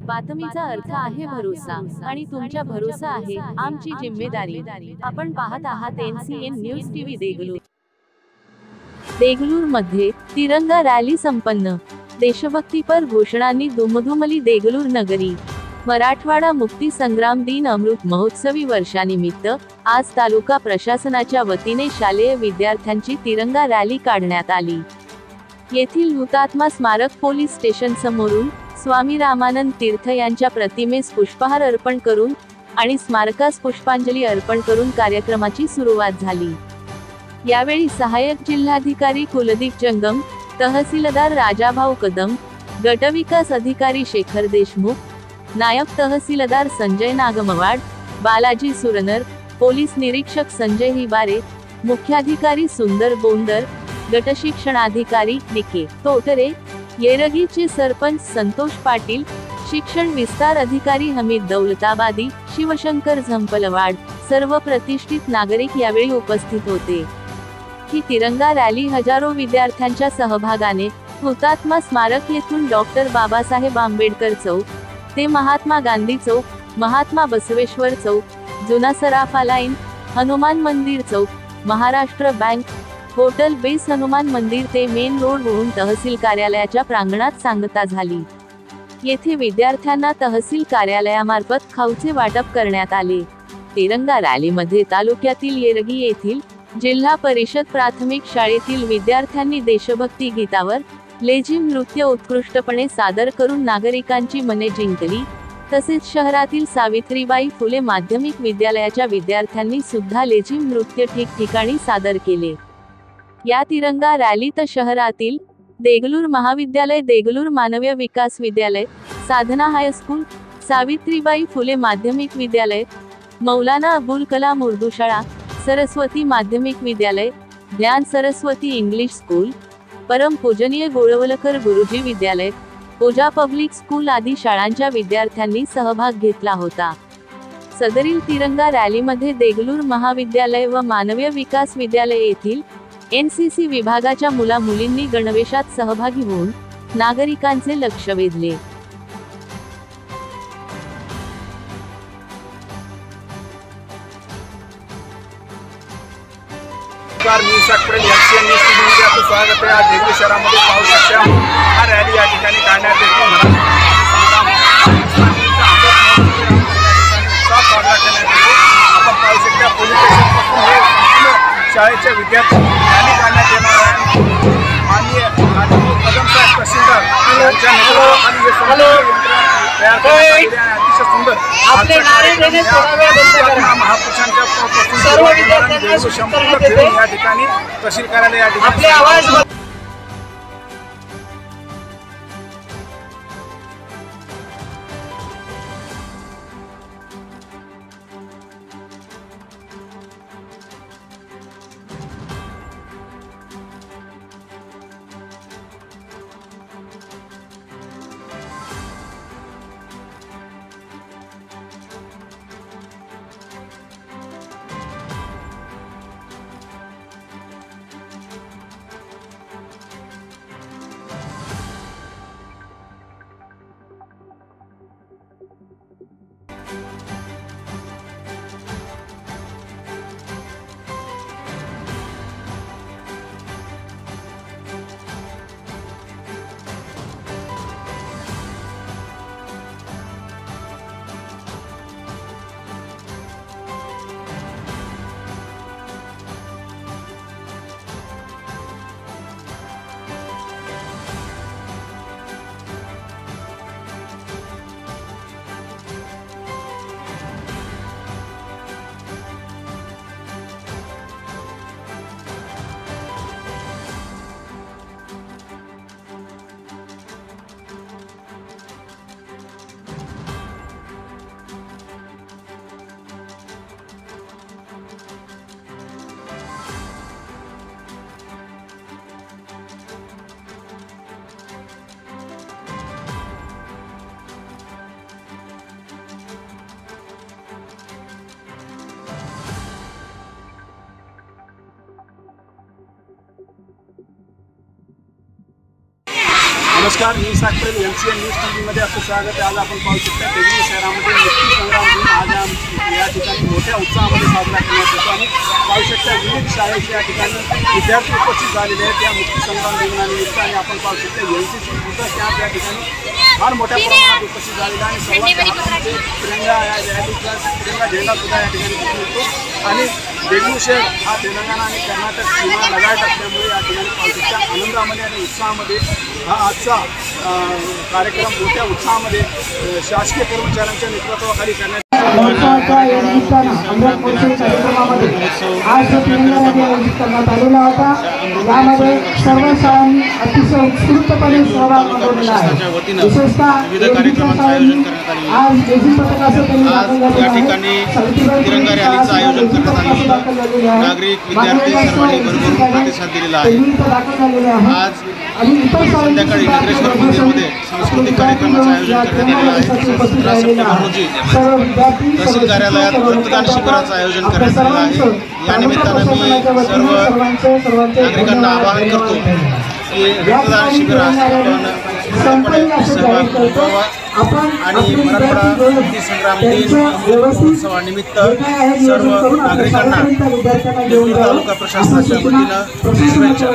बातमीचा अर्थ आहे भरोसा आणि तुमच्या भरोसा आहे आमची जिम्मेदारी। आपण पाहत आहात NCN news TV Deglur. Deglur मध्ये तिरंगा रॅली संपन्न। देशभक्तीपर घोषणांनी दुमदुमली देगलूर नगरी। मराठवाडा मुक्ती संग्राम दिन अमृत महोत्सवी वर्षानिमित्त आज तालुका प्रशासनाच्या वतीने शालेय विद्यार्थ्यांची तिरंगा रॅली काढण्यात आली। येथील हुतात्मा स्मारक पोलीस स्टेशन समोरून स्वामी रामानंद तीर्थ यांच्या प्रतिमेस पुष्पहार अर्पण करून आणि स्मारकास पुष्पांजली अर्पण करून कार्यक्रमाची सुरुवात झाली। यावेळी सहाय्यक जिल्हाधिकारी कुलदीप जंगम, तहसीलदार राजाभाऊ कदम, गटविकास अधिकारी शेखर देशमुख, नायब तहसीलदार संजय नागमवाड, बालाजी सुरनर, पोलीस निरीक्षक संजय हिबारे, मुख्याधिकारी सुंदर बोंदर, गटशिक्षणाधिकारी DK तोटरे, येरगीचे सरपंच संतोष पाटील, शिक्षण विस्तार अधिकारी हमीद दौलताबादी, शिवशंकर झंपलवाड, सर्व प्रतिष्ठित नागरिक यावेळी उपस्थित होते। ही तिरंगा रॅली हजारो विद्यार्थ्यांच्या सहभागाने हुतात्मा स्मारक येथून डॉक्टर बाबासाहेब आंबेडकर चौक ते महात्मा गांधी चौक, महात्मा बसवेश्वर चौक, जुना सराफा लाईन, हनुमान मंदिर चौक, महाराष्ट्र बँक, होटल बेस हनुमान मंदिर ते मेन रोड होऊन तहसील कार्यालयाच्या प्रांगणात सांगता झाली। येथे विद्यार्थ्यांना तहसील कार्यालयामार्फत खाऊचे वाटप करण्यात आले। तिरंगा रॅलीमध्ये तालुक्यातील येरगी येथील जिल्हा परिषद प्राथमिक शाळेतील विद्यार्थ्यांनी देशभक्ती गीतावर लेझिम नृत्य उत्कृष्टपणे सादर करून नागरिकांची मने जिंकली। तसेच शहरातील सावित्रीबाई फुले माध्यमिक विद्यालयाच्या विद्यार्थ्यांनी सुद्धा लेझिम नृत्य ठिकठिकाणी सादर केले। या तिरंगा रॅलीत शहरातील देगलूर महाविद्यालय, देगलूर मानवीय विकास विद्यालय, साधना हायस्कूल, सावित्रीबाई फुले माध्यमिक विद्यालय, मौलाना अबुल कलाम उर्दू शाळा, सरस्वती माध्यमिक विद्यालय, ज्ञान सरस्वती इंग्लिश स्कूल, परम पूजनीय गोळवलकर गुरुजी विद्यालय, पूजा पब्लिक स्कूल आदी शाळांच्या विद्यार्थ्यांनी सहभाग घेतला होता। सदरील तिरंगा रॅलीमध्ये देगलूर महाविद्यालय व मानवीय विकास विद्यालय येथील NCC विभागाच्या मुला-मुलींनी गणवेशात सहभागी होऊन नागरिकांचे लक्ष वेधले। मी सकपडेल NCN न्यूज टीव्हीमध्ये आपलं स्वागत आहे। आज देगलूर शहरामध्ये पाहू शकता हा रॅली या ठिकाणी काढण्यात येतो। आपण पाहू शकता पोलीस स्टेशनपासून हे शाळेच्या विद्यार्थ्यांनी रॅली काढण्यात येणार आहे। माननीय कदम साहेब तहसीलदार यांच्या नेतृत्वाखाली हे संपूर्ण यंत्रणा तयार करण्यात आलेली आहे। अतिशय सुंदर आपले नारे देणे थोडा वेळ बंद करा। महापुरुषांच्या सर्व विद्यार्थ्यांना संपूर्ण फिरून या ठिकाणी तहसील कार्यालय या ठिकाणी आपले आवाज नमस्कार, मी साक्षर MCN न्यूज टीव्हीमध्ये आपलं स्वागत आहे. आज आपण पाहू शकता देगलूर शहरामध्ये मुक्ती संग्राम दिन आज या ठिकाणी मोठ्या उत्साहामध्ये साजरा करण्यात येतो आणि पाहू शकता विविध शाळेचे या ठिकाणी विद्यार्थी उपस्थित झालेले आहेत या मुक्ती संग्राम दिनानिमित्त. आणि आपण पाहू शकता NCC सुद्धा कॅम्प या ठिकाणी फार मोठ्या प्रमाणात उपस्थित झालेला आणि सर्वात तिरंगा या रॅलीचा तिरंगा झेंडा सुद्धा या ठिकाणी दिसून येतो. आणि देगलूर शहर हा तेलंगणा आणि कर्नाटक सीमा लगाट असल्यामुळे या ठिकाणी पाहू शकता आनंदामध्ये आणि उत्साहामध्ये हा आजचा कार्यक्रम मोठ्या उत्साहामध्ये शासकीय कर्मचाऱ्यांच्या नेतृत्वाखाली करण्यात पावसाच्या या निमित्तानं अमृत महोत्सवी कार्यक्रमामध्ये आज जो तिरंगा रॅली आयोजित करण्यात आलेला होता, यामध्ये सर्व शाळांनी अतिशय उत्स्फूर्तपणे सहभाग नोंदवलेला आहे. विशेषतः शाळांनी आज लेझिम पथकाचं त्यांनी दाखल झालेलं आहे. तिरंगा रॅलीचं आयोजन करण्यात आलं होतं. नागरिक विद्यार्थी सर्वांनी भरभरून प्रतिसाद दिलेला आहे. आज संध्याकाळी नगरेश्वर मंदिरमध्ये सांस्कृतिक कार्यक्रमाचं आयोजन करण्यात आलेलं आहे. 17 सप्टेंबर रोजी तहसील कार्यालयात रक्तदान शिबिराचं आयोजन करण्यात आलेलं आहे. या निमित्तानं मी सर्व नागरिकांना आवाहन करतो की रक्तदान शिबिरात आपण सहभाग घ्यावा आणि मराठवाडा मुक्ती संग्राम दिन उत्सवानिमित्त सर्व नागरिकांना देगलूर तालुका प्रशासनाच्या वतीनं शुभेच्छा.